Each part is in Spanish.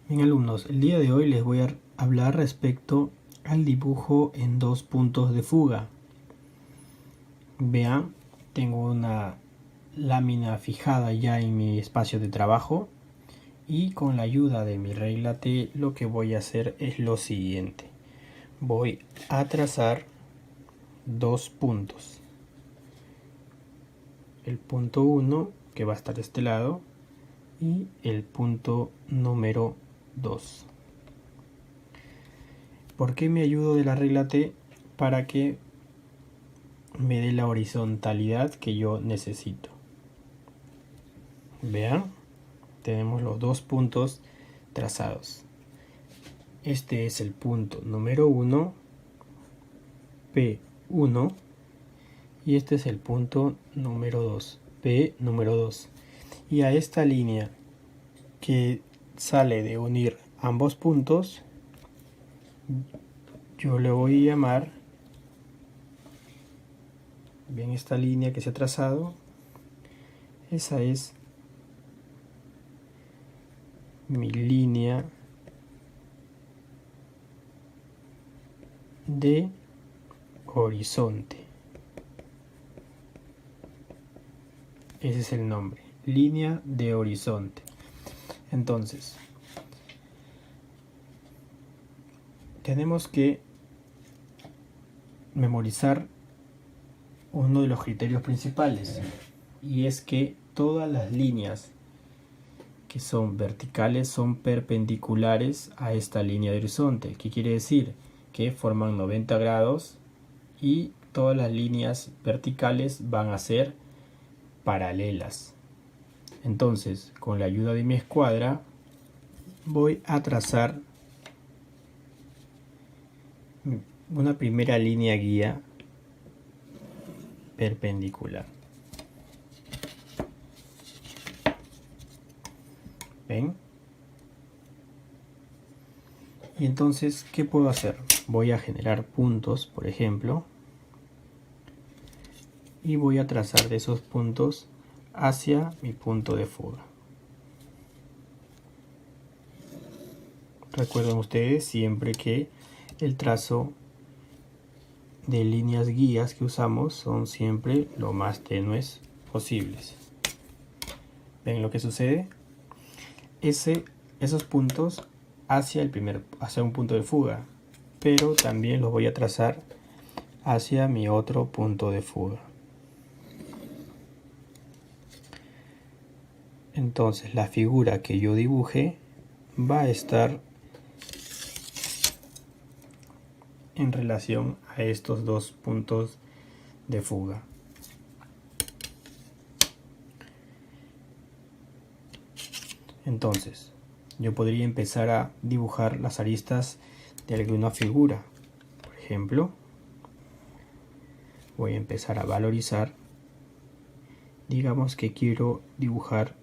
Bien, alumnos, el día de hoy les voy a hablar respecto al dibujo en dos puntos de fuga. Vean, tengo una lámina fijada ya en mi espacio de trabajo y con la ayuda de mi regla T lo que voy a hacer es lo siguiente. Voy a trazar dos puntos. El punto 1 que va a estar de este lado y el punto número 2. ¿Por qué me ayudo de la regla T? Para que me dé la horizontalidad que yo necesito. Vean, tenemos los dos puntos trazados. Este es el punto número 1, P1, y este es el punto número 2, P número 2. Y a esta línea que sale de unir ambos puntos, yo le voy a llamar, ven esta línea que se ha trazado, esa es mi línea de horizonte. Ese es el nombre, línea de horizonte. Entonces, tenemos que memorizar uno de los criterios principales, y es que todas las líneas que son verticales son perpendiculares a esta línea de horizonte. ¿Qué quiere decir? Que forman 90 grados y todas las líneas verticales van a ser paralelas. Entonces, con la ayuda de mi escuadra voy a trazar una primera línea guía perpendicular. ¿Ven? Y entonces, ¿qué puedo hacer? Voy a generar puntos, por ejemplo, y voy a trazar de esos puntos hacia mi punto de fuga. Recuerden ustedes siempre que el trazo de líneas guías que usamos son siempre lo más tenues posibles. ¿Ven lo que sucede? Esos puntos hacia un punto de fuga, pero también los voy a trazar hacia mi otro punto de fuga. Entonces la figura que yo dibuje va a estar en relación a estos dos puntos de fuga. Entonces, yo podría empezar a dibujar las aristas de alguna figura. Por ejemplo, voy a empezar a valorizar. Digamos que quiero dibujar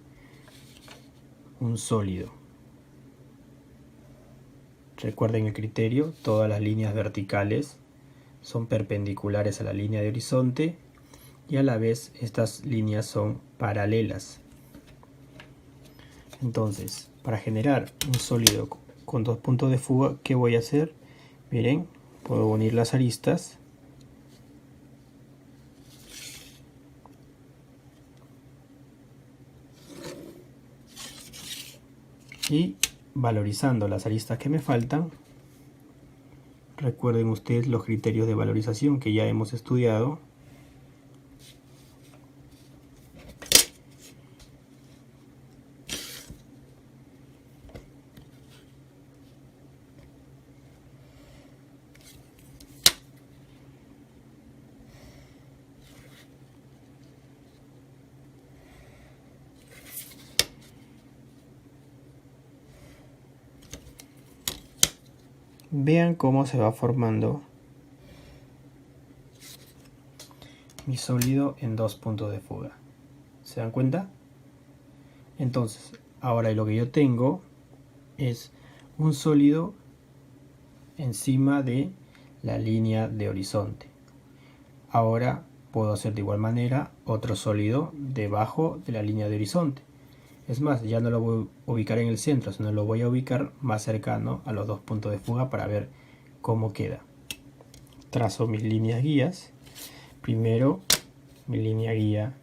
un sólido. Recuerden el criterio, todas las líneas verticales son perpendiculares a la línea de horizonte y a la vez estas líneas son paralelas. Entonces, para generar un sólido con dos puntos de fuga, ¿qué voy a hacer? Miren, puedo unir las aristas y valorizando las aristas que me faltan. Recuerden ustedes los criterios de valorización que ya hemos estudiado. Vean cómo se va formando mi sólido en dos puntos de fuga. ¿Se dan cuenta? Entonces, ahora lo que yo tengo es un sólido encima de la línea de horizonte. Ahora puedo hacer de igual manera otro sólido debajo de la línea de horizonte. Es más, ya no lo voy a ubicar en el centro, sino lo voy a ubicar más cercano a los dos puntos de fuga para ver cómo queda. Trazo mis líneas guías. Primero mi línea guía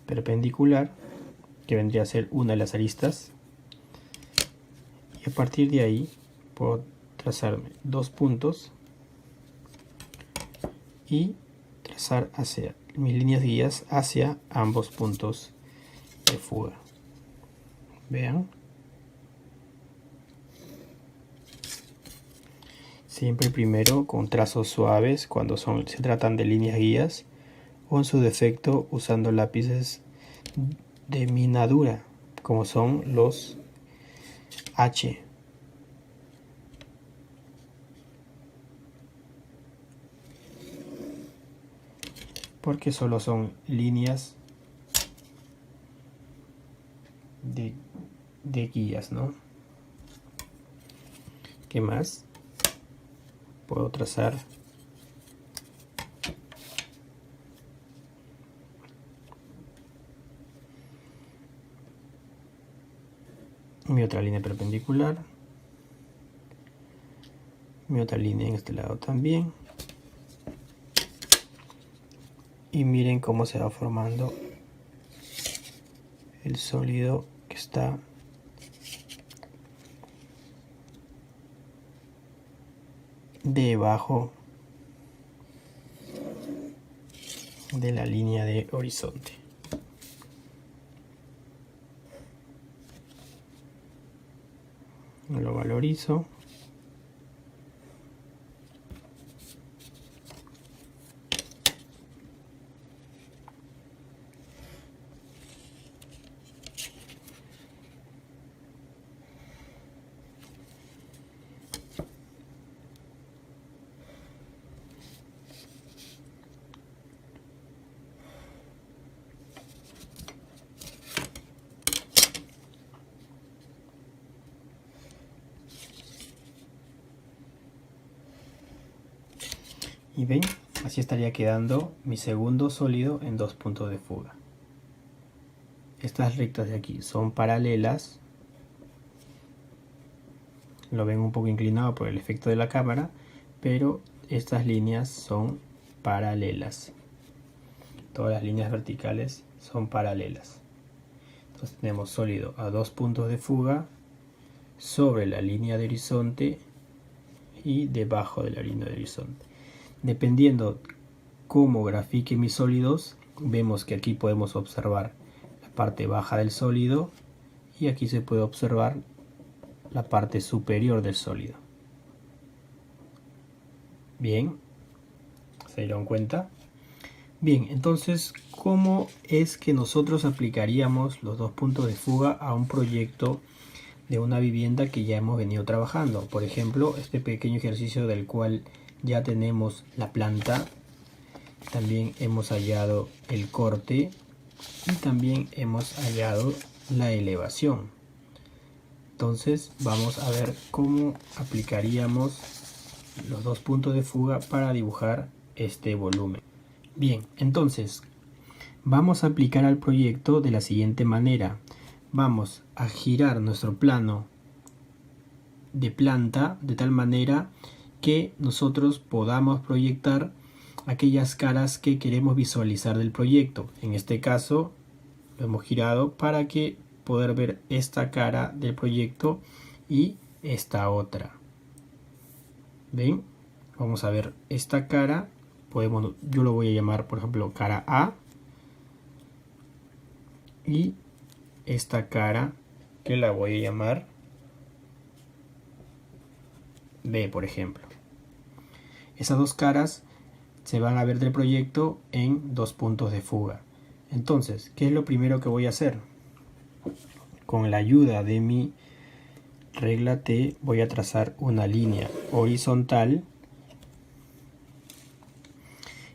perpendicular, que vendría a ser una de las aristas, y a partir de ahí puedo trazarme dos puntos y trazar hacia mis líneas guías hacia ambos puntos de fuga. Vean, siempre primero con trazos suaves cuando se tratan de líneas guías, o en su defecto usando lápices de minadura como son los H. Porque solo son líneas de guías, ¿no? ¿Qué más? Puedo trazar mi otra línea perpendicular, mi otra línea en este lado también, y miren cómo se va formando el sólido que está debajo de la línea de horizonte. Lo valorizo. Y ven, así estaría quedando mi segundo sólido en dos puntos de fuga. Estas rectas de aquí son paralelas. Lo ven un poco inclinado por el efecto de la cámara, pero estas líneas son paralelas. Todas las líneas verticales son paralelas. Entonces tenemos sólido a dos puntos de fuga sobre la línea de horizonte y debajo de la línea de horizonte. Dependiendo cómo grafique mis sólidos, vemos que aquí podemos observar la parte baja del sólido y aquí se puede observar la parte superior del sólido. Bien, ¿se dieron cuenta? Bien, entonces, ¿cómo es que nosotros aplicaríamos los dos puntos de fuga a un proyecto de una vivienda que ya hemos venido trabajando? Por ejemplo, este pequeño ejercicio del cual ya tenemos la planta, también hemos hallado el corte y también hemos hallado la elevación. Entonces vamos a ver cómo aplicaríamos los dos puntos de fuga para dibujar este volumen. Bien, entonces vamos a aplicar al proyecto de la siguiente manera. Vamos a girar nuestro plano de planta de tal manera que nosotros podamos proyectar aquellas caras que queremos visualizar del proyecto. En este caso lo hemos girado para que poder ver esta cara del proyecto y esta otra. ¿Ven? Vamos a ver esta cara. Yo lo voy a llamar, por ejemplo, cara A, y esta cara que la voy a llamar B, por ejemplo. Esas dos caras se van a ver del proyecto en dos puntos de fuga. Entonces, ¿qué es lo primero que voy a hacer? Con la ayuda de mi regla T voy a trazar una línea horizontal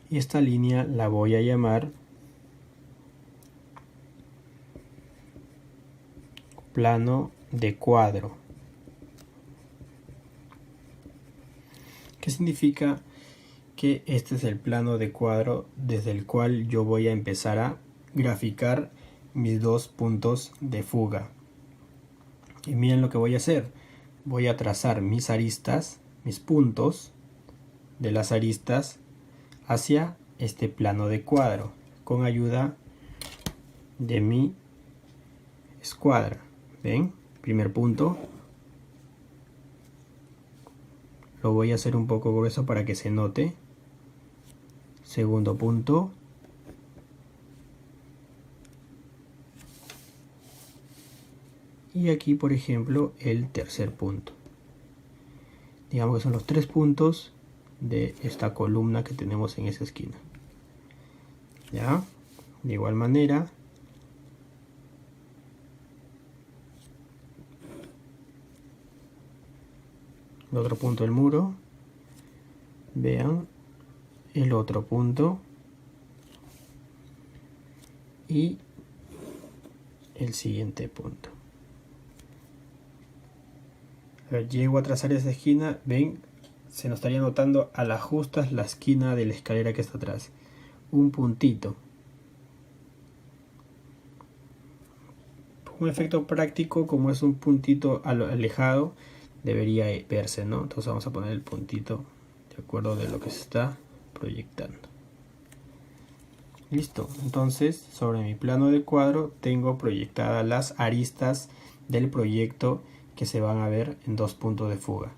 y esta línea la voy a llamar plano de cuadro. ¿Qué significa? Que este es el plano de cuadro desde el cual yo voy a empezar a graficar mis dos puntos de fuga. Y miren lo que voy a hacer. Voy a trazar mis aristas, mis puntos de las aristas hacia este plano de cuadro con ayuda de mi escuadra. ¿Ven? Primer punto. Lo voy a hacer un poco grueso para que se note. Segundo punto. Y aquí, por ejemplo, el tercer punto. Digamos que son los 3 puntos de esta columna que tenemos en esa esquina. ¿Ya? De igual manera, el otro punto del muro. Vean el otro punto. Y el siguiente punto. Llego a trazar esa esquina, ven, se nos estaría notando a las justas la esquina de la escalera que está atrás. Un puntito. Un efecto práctico, como es un puntito alejado, debería verse, ¿no? Entonces vamos a poner el puntito de acuerdo de lo que se está proyectando. Listo, entonces sobre mi plano de cuadro tengo proyectadas las aristas del proyecto que se van a ver en dos puntos de fuga.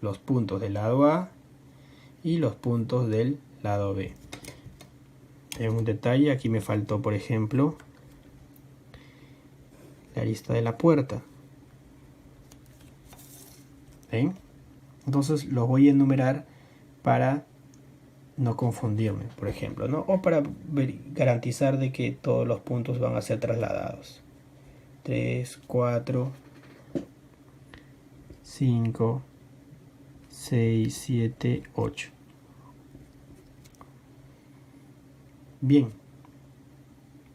Los puntos del lado A y los puntos del lado B. En un detalle, aquí me faltó, por ejemplo, la arista de la puerta. ¿Ven? Entonces los voy a enumerar para no confundirme, por ejemplo, ¿no? O para garantizar de que todos los puntos van a ser trasladados. 3, 4, 5, 6, 7, 8. Bien.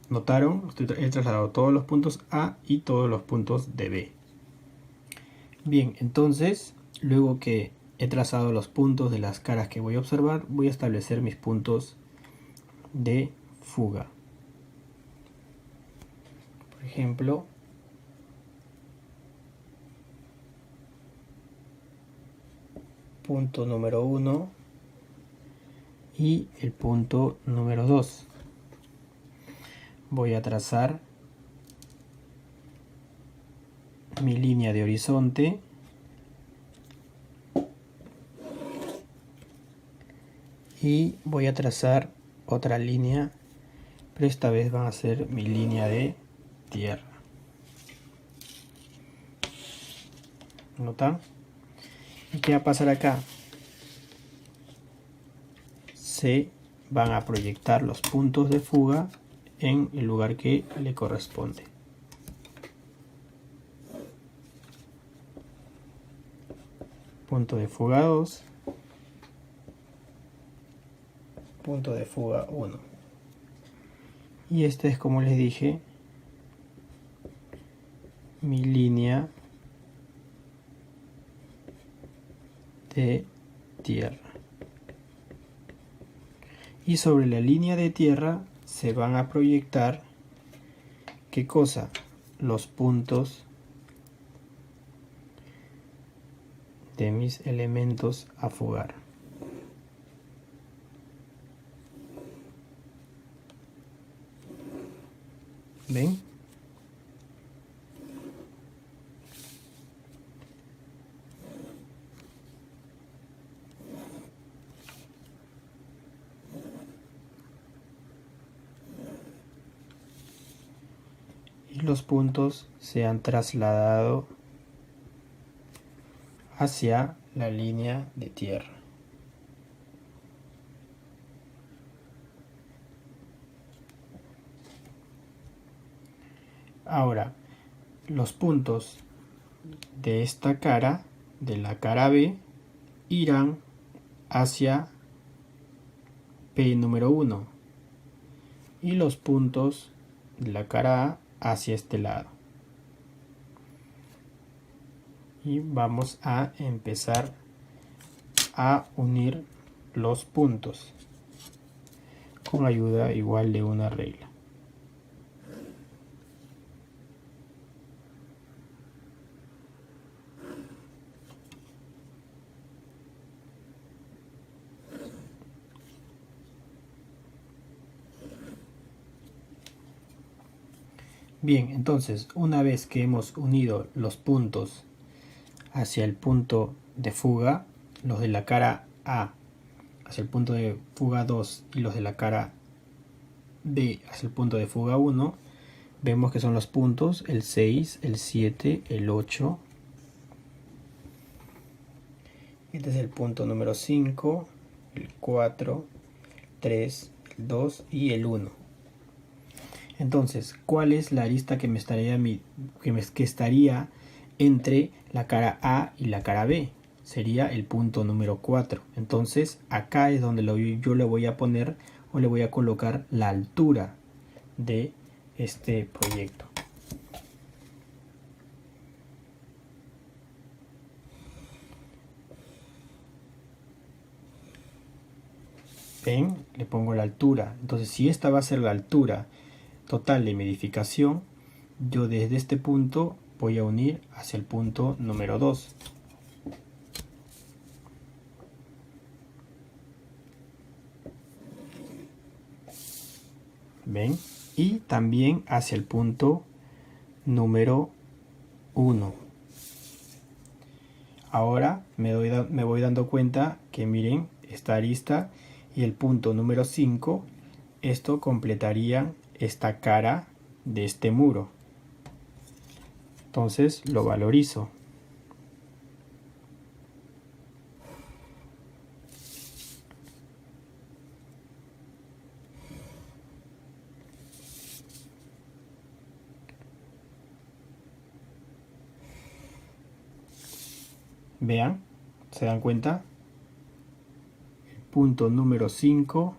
¿Notaron? He trasladado todos los puntos A y todos los puntos de B. Bien, entonces, luego que he trazado los puntos de las caras que voy a observar, voy a establecer mis puntos de fuga. Por ejemplo, punto número 1 y el punto número 2. Voy a trazar mi línea de horizonte y voy a trazar otra línea, pero esta vez van a ser mi línea de tierra. ¿Notan? ¿Y qué va a pasar acá? Se van a proyectar los puntos de fuga en el lugar que le corresponde. Punto de fuga 2, punto de fuga 1. Y este es, como les dije, mi línea de tierra. Y sobre la línea de tierra se van a proyectar, ¿qué cosa? Los puntos de mis elementos a fugar. ¿Ven? Y los puntos se han trasladado hacia la línea de tierra. Ahora, los puntos de esta cara, de la cara B, irán hacia P número 1 y los puntos de la cara A hacia este lado. Y vamos a empezar a unir los puntos con ayuda igual de una regla. Bien, entonces una vez que hemos unido los puntos hacia el punto de fuga, los de la cara A hacia el punto de fuga 2 y los de la cara B hacia el punto de fuga 1, vemos que son los puntos el 6, el 7, el 8. Este es el punto número 5, el 4, 3, el 2 y el 1. Entonces, ¿cuál es la arista que estaría entre la cara A y la cara B? Sería el punto número 4. Entonces, acá es donde yo le voy a poner o le voy a colocar la altura de este proyecto. ¿Ven? Le pongo la altura. Entonces, si esta va a ser la altura total de mi edificación, yo desde este punto voy a unir hacia el punto número 2. ¿Ven? Y también hacia el punto número 1. Ahora me voy dando cuenta que miren, esta arista y el punto número 5, esto completaría esta cara de este muro. Entonces lo valorizo. Vean, ¿se dan cuenta? El punto número 5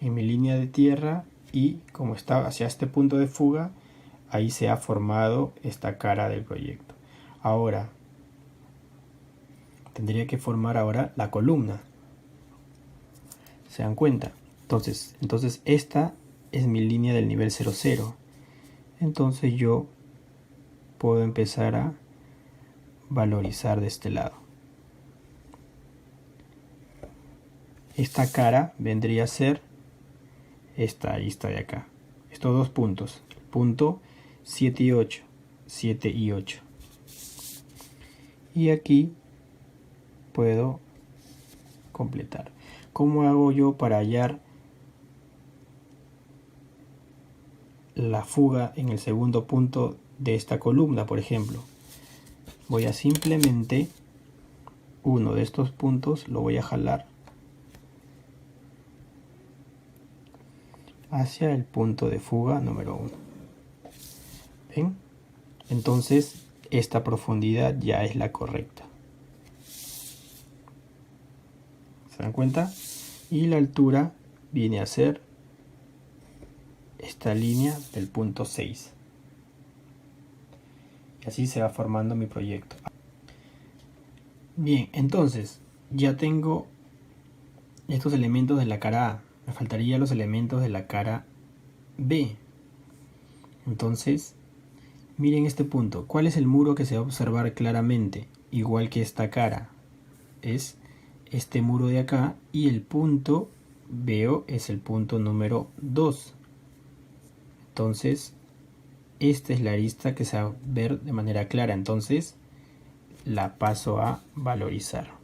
en mi línea de tierra, y como está hacia este punto de fuga, ahí se ha formado esta cara del proyecto. Ahora tendría que formar ahora la columna. ¿Se dan cuenta? Entonces esta es mi línea del nivel 00. Entonces yo puedo empezar a valorizar de este lado. Esta cara vendría a ser esta arista de acá. Estos dos puntos, punto 7 y 8, 7 y 8. Y aquí puedo completar. ¿Cómo hago yo para hallar la fuga en el segundo punto de esta columna, por ejemplo? Voy a simplemente uno de estos puntos lo voy a jalar hacia el punto de fuga número 1. ¿Ven? Entonces esta profundidad ya es la correcta. ¿Se dan cuenta? Y la altura viene a ser esta línea del punto 6. Y así se va formando mi proyecto. Bien, entonces ya tengo estos elementos de la cara A. Me faltarían los elementos de la cara B. Entonces, miren este punto. ¿Cuál es el muro que se va a observar claramente? Igual que esta cara. Es este muro de acá, y el punto veo es el punto número 2. Entonces, esta es la arista que se va a ver de manera clara. Entonces, la paso a valorizar.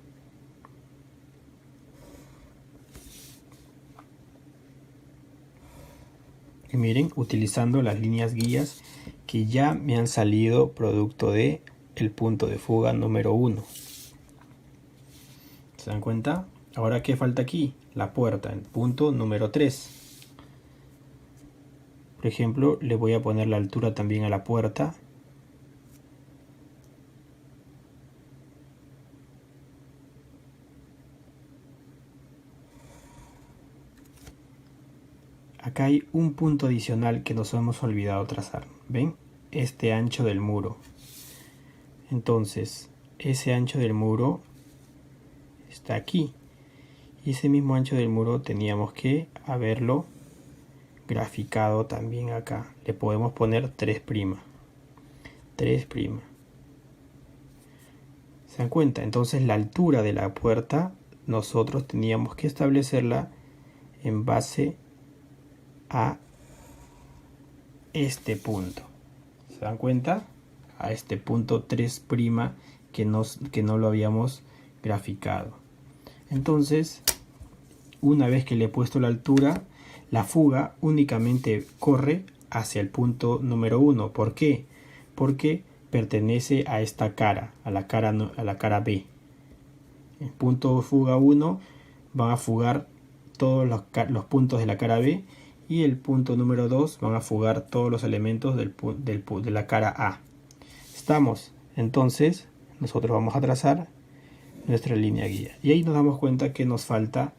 Y miren, utilizando las líneas guías que ya me han salido producto de el punto de fuga número 1. ¿Se dan cuenta? Ahora, ¿qué falta aquí? La puerta, el punto número 3. Por ejemplo, le voy a poner la altura también a la puerta. Acá hay un punto adicional que nos hemos olvidado trazar. ¿Ven? Este ancho del muro. Entonces, ese ancho del muro está aquí. Y ese mismo ancho del muro teníamos que haberlo graficado también acá. Le podemos poner 3'. 3'. ¿Se dan cuenta? Entonces la altura de la puerta nosotros teníamos que establecerla en base a este punto. ¿Se dan cuenta? A este punto 3' que no lo habíamos graficado. Entonces, una vez que le he puesto la altura, la fuga únicamente corre hacia el punto número 1. ¿Por qué? Porque pertenece a esta cara, a la cara B. El punto fuga 1 va a fugar todos los puntos de la cara B, y el punto número 2 van a fugar todos los elementos de la cara A. ¿Estamos? Entonces nosotros vamos a trazar nuestra línea guía y ahí nos damos cuenta que nos falta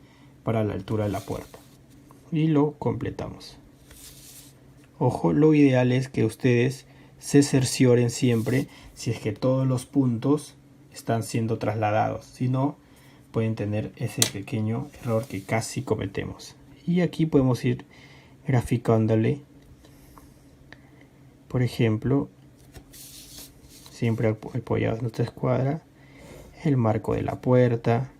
para la altura de la puerta y lo completamos. Ojo, lo ideal es que ustedes se cercioren siempre si es que todos los puntos están siendo trasladados, si no pueden tener ese pequeño error que casi cometemos. Y aquí podemos ir graficándole, por ejemplo, siempre apoyados en nuestra escuadra, el marco de la puerta,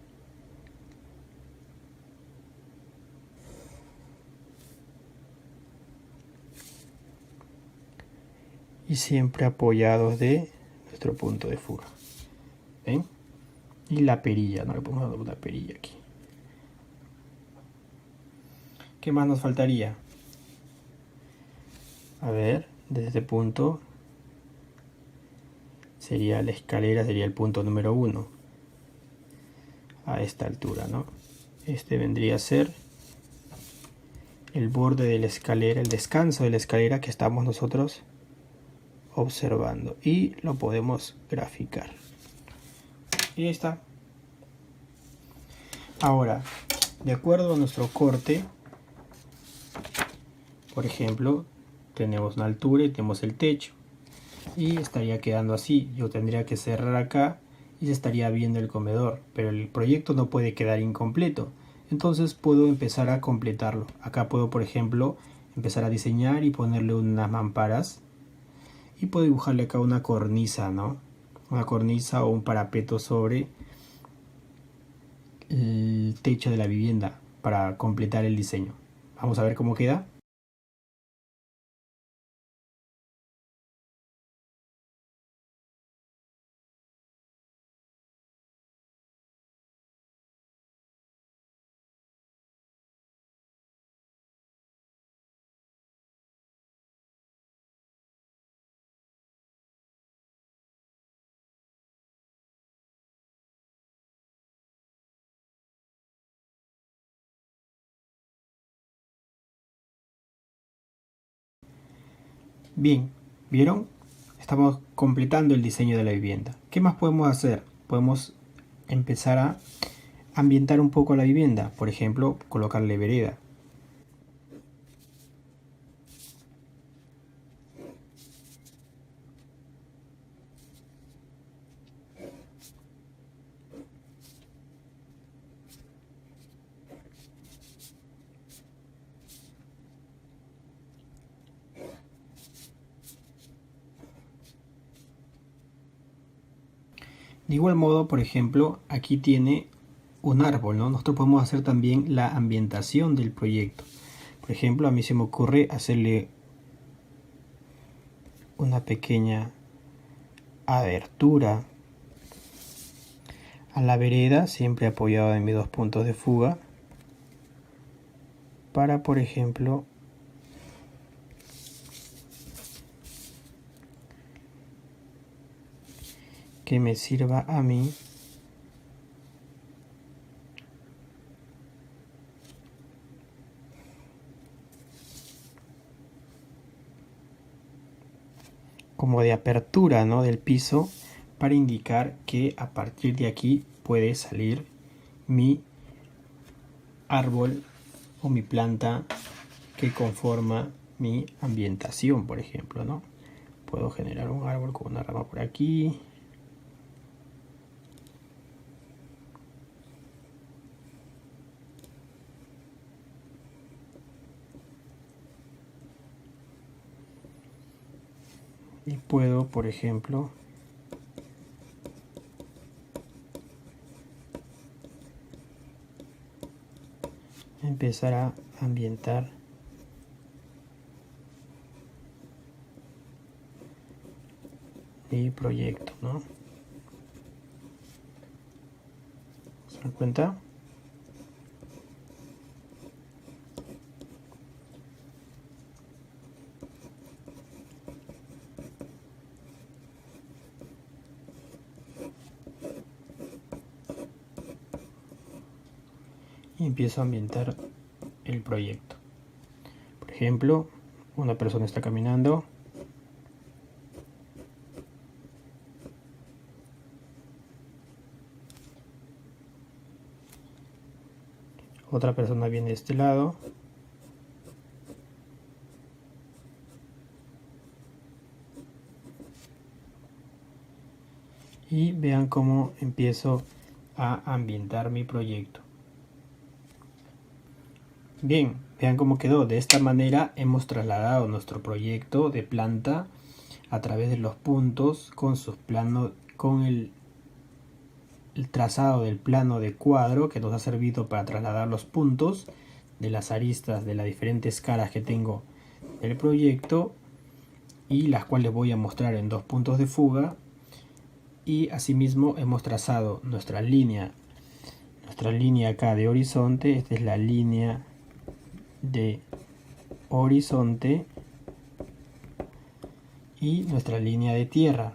y siempre apoyados de nuestro punto de fuga. ¿Ven? Y la perilla, no le pongo una perilla aquí. ¿Qué más nos faltaría? A ver, desde este punto sería la escalera, sería el punto número 1 a esta altura, ¿no? Este vendría a ser el borde de la escalera, el descanso de la escalera que estamos nosotros observando, y lo podemos graficar. Y ahí está. Ahora, de acuerdo a nuestro corte, por ejemplo, tenemos una altura y tenemos el techo, y estaría quedando así. Yo tendría que cerrar acá y se estaría viendo el comedor, pero el proyecto no puede quedar incompleto. Entonces puedo empezar a completarlo. Acá puedo, por ejemplo, empezar a diseñar y ponerle unas mamparas, y puedo dibujarle acá una cornisa, ¿no? Una cornisa o un parapeto sobre el techo de la vivienda para completar el diseño. Vamos a ver cómo queda. Bien, ¿vieron? Estamos completando el diseño de la vivienda. ¿Qué más podemos hacer? Podemos empezar a ambientar un poco la vivienda. Por ejemplo, colocarle vereda. De igual modo, por ejemplo, aquí tiene un árbol, ¿no? Nosotros podemos hacer también la ambientación del proyecto. Por ejemplo, a mí se me ocurre hacerle una pequeña abertura a la vereda, siempre apoyado en mis dos puntos de fuga, para, por ejemplo, que me sirva a mí como de apertura, ¿no?, del piso, para indicar que a partir de aquí puede salir mi árbol o mi planta que conforma mi ambientación, por ejemplo, ¿no? Puedo generar un árbol con una rama por aquí. Y puedo, por ejemplo, empezar a ambientar mi proyecto, ¿no? ¿Se dan cuenta? Y empiezo a ambientar el proyecto. Por ejemplo, una persona está caminando. Otra persona viene de este lado. Y vean cómo empiezo a ambientar mi proyecto. Bien, vean cómo quedó. De esta manera hemos trasladado nuestro proyecto de planta a través de los puntos con sus planos, con el trazado del plano de cuadro que nos ha servido para trasladar los puntos de las aristas de las diferentes caras que tengo del proyecto, y las cuales voy a mostrar en 2 puntos de fuga. Y asimismo hemos trazado nuestra línea acá de horizonte. Esta es la línea de horizonte y nuestra línea de tierra,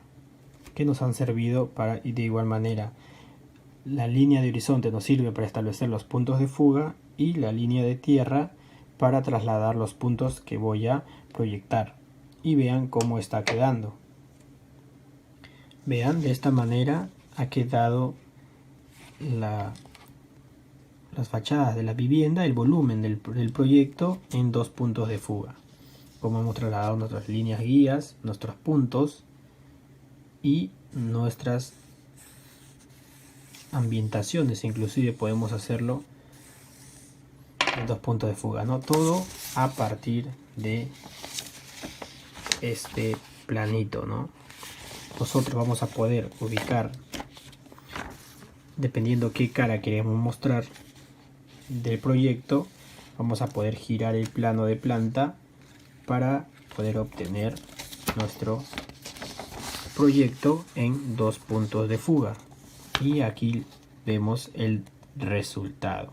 que nos han servido para, y de igual manera la línea de horizonte nos sirve para establecer los puntos de fuga, y la línea de tierra para trasladar los puntos que voy a proyectar. Y vean cómo está quedando. Vean, de esta manera ha quedado las fachadas de la vivienda, el volumen del proyecto en 2 puntos de fuga. Como hemos trasladado nuestras líneas guías, nuestros puntos y nuestras ambientaciones, inclusive podemos hacerlo en 2 puntos de fuga, ¿no? Todo a partir de este planito, ¿no? Nosotros vamos a poder ubicar, dependiendo qué cara queremos mostrar del proyecto, vamos a poder girar el plano de planta para poder obtener nuestro proyecto en 2 puntos de fuga. Y aquí vemos el resultado.